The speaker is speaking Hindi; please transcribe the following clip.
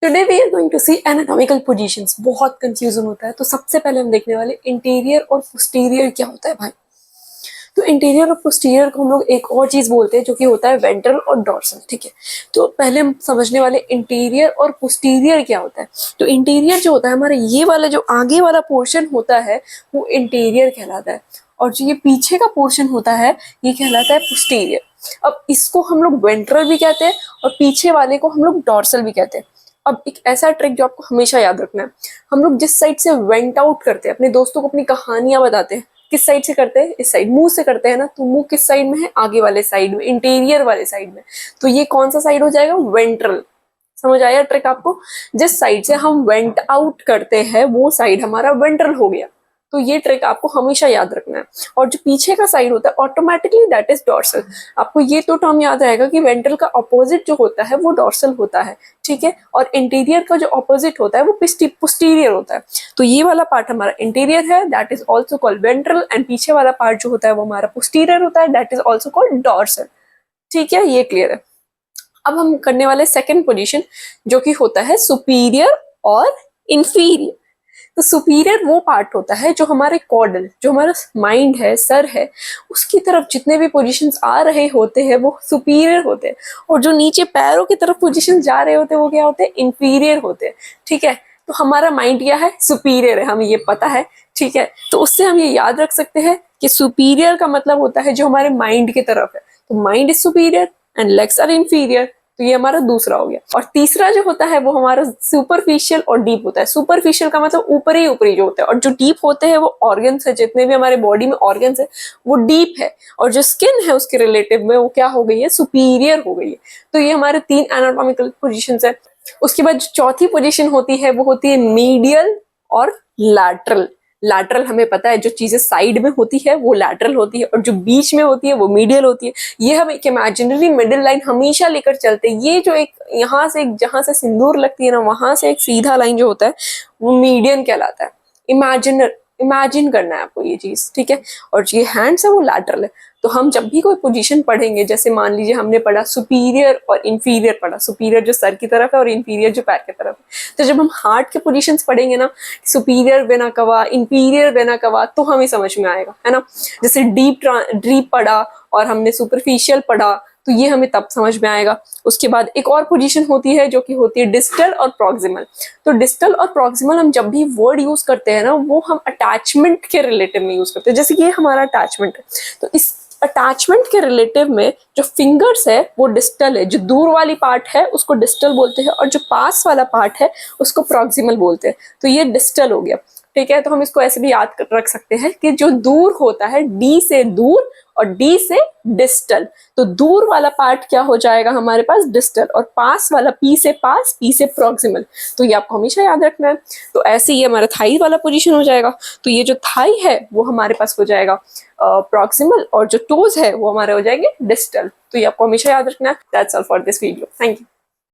Today we are going to see anatomical positions. बहुत कंफ्यूजन होता है, तो सबसे पहले हम देखने वाले इंटीरियर और पोस्टीरियर क्या होता है भाई। तो इंटीरियर और पोस्टीरियर को हम लोग एक और चीज बोलते हैं जो कि होता है वेंट्रल और डॉर्सल। ठीक है, तो पहले हम समझने वाले इंटीरियर और पोस्टीरियर क्या होता है। तो इंटीरियर जो होता है हमारा ये वाला जो आगे वाला पोर्शन होता है वो इंटीरियर कहलाता है, और जो ये पीछे का पोर्शन होता है ये कहलाता है पोस्टीरियर। अब इसको हम लोग वेंट्रल भी कहते हैं और पीछे वाले को हम लोग डॉर्सल भी कहते हैं। अब एक ऐसा ट्रिक जो आपको हमेशा याद रखना है, हम लोग जिस साइड से वेंट आउट करते हैं, अपने दोस्तों को अपनी कहानियां बताते हैं, किस साइड से करते हैं? इस साइड, मुंह से करते हैं ना। तो मुंह किस साइड में है? आगे वाले साइड में, इंटीरियर वाले साइड में। तो ये कौन सा साइड हो जाएगा? वेंट्रल। समझ आया ट्रिक आपको? जिस साइड से हम वेंट आउट करते हैं वो साइड हमारा वेंट्रल हो गया। तो ये ट्रिक आपको हमेशा याद रखना है। और जो पीछे का साइड होता है ऑटोमेटिकली दैट इज डॉर्सल। आपको ये तो टर्म याद रहेगा कि वेंट्रल का ऑपोजिट जो होता है वो डॉर्सल होता है। ठीक है, और इंटीरियर का जो ऑपोजिट होता है वो पोस्टीरियर होता है। तो ये वाला पार्ट हमारा इंटीरियर है, that is also called ventral, and पीछे वाला पार्ट जो होता है वो हमारा पोस्टीरियर होता है, that is also called dorsal. ठीक है, ये क्लियर है। अब हम करने वाले सेकेंड पोजिशन जो कि होता है सुपीरियर और इंफीरियर। तो सुपीरियर वो पार्ट होता है जो हमारे कॉर्डल, जो हमारा माइंड है, सर है, उसकी तरफ जितने भी पोजीशंस आ रहे होते हैं वो सुपीरियर होते हैं, और जो नीचे पैरों की तरफ पोजीशन जा रहे होते हैं वो क्या होते हैं? इंफीरियर होते हैं। ठीक है, तो हमारा माइंड क्या है? सुपीरियर है, हमें ये पता है। ठीक है, तो उससे हम ये याद रख सकते हैं कि सुपीरियर का मतलब होता है जो हमारे माइंड की तरफ है। तो mind is superior and legs are inferior. तो ये हमारा दूसरा हो गया। और तीसरा जो होता है वो हमारा सुपरफिशियल और डीप होता है। सुपरफिशियल का मतलब ऊपरी ऊपरी जो होता है, और जो डीप होते हैं वो ऑर्गन्स है, जितने भी हमारे बॉडी में ऑर्गन्स है वो डीप है, और जो स्किन है उसके रिलेटिव में वो क्या हो गई है? सुपीरियर हो गई है। तो ये हमारे 3 एनाटॉमिकल पोजिशन है। उसके बाद जो चौथी पोजिशन होती है वो होती है मीडियल और लैटरल। लैटरल हमें पता है, जो चीजें साइड में होती है वो लैटरल होती है, और जो बीच में होती है वो मीडियल होती है। ये हम एक इमेजिनरी मिडिल लाइन हमेशा लेकर चलते हैं। ये जो एक यहाँ से एक जहां से सिंदूर लगती है ना, वहां से एक सीधा लाइन जो होता है वो मीडियन कहलाता है। इमेजिन करना है आपको ये चीज। ठीक है, और ये हैंड्स है वो लैटरल है। तो हम जब भी कोई पोजीशन पढ़ेंगे, जैसे मान लीजिए हमने पढ़ा सुपीरियर और इंफीरियर पढ़ा, सुपीरियर जो सर की तरफ है और इंफीरियर जो पैर की तरफ है, तो जब हम हार्ट के पोजीशंस पढ़ेंगे ना, सुपीरियर वेना कवा, इंफीरियर वेना कवा, तो हमें समझ में आएगा, है ना। जैसे डीप पढ़ा और हमने सुपरफिशियल पढ़ा, तो ये हमें तब समझ में आएगा। उसके बाद एक और पोजीशन होती है जो कि होती है डिस्टल और प्रॉक्सिमल। तो डिस्टल और प्रॉक्सिमल हम जब भी वर्ड यूज करते हैं ना, वो हम अटैचमेंट के रिलेटिव में यूज करते हैं। जैसे ये हमारा अटैचमेंट है, तो इस अटैचमेंट के रिलेटिव में जो फिंगर्स है वो डिस्टल है, जो दूर वाली पार्ट है उसको डिस्टल बोलते हैं, और जो पास वाला पार्ट है उसको प्रॉक्सिमल बोलते हैं। तो ये डिस्टल हो गया। ठीक है, तो हम इसको ऐसे भी याद रख सकते हैं कि जो दूर होता है, डी से दूर और डी से डिस्टल, तो दूर वाला पार्ट क्या हो जाएगा हमारे पास? डिस्टल, और पास वाला पी से पास, पी से प्रॉक्सिमल। तो ये आपको हमेशा याद रखना है। तो ऐसे ही हमारा थाई वाला पोजीशन हो जाएगा। तो ये जो थाई है वो हमारे पास हो जाएगा प्रॉक्सिमल, और जो टोज है वो हमारे हो जाएंगे डिस्टल। तो ये आपको हमेशा याद रखना है। That's all for this video. Thank you.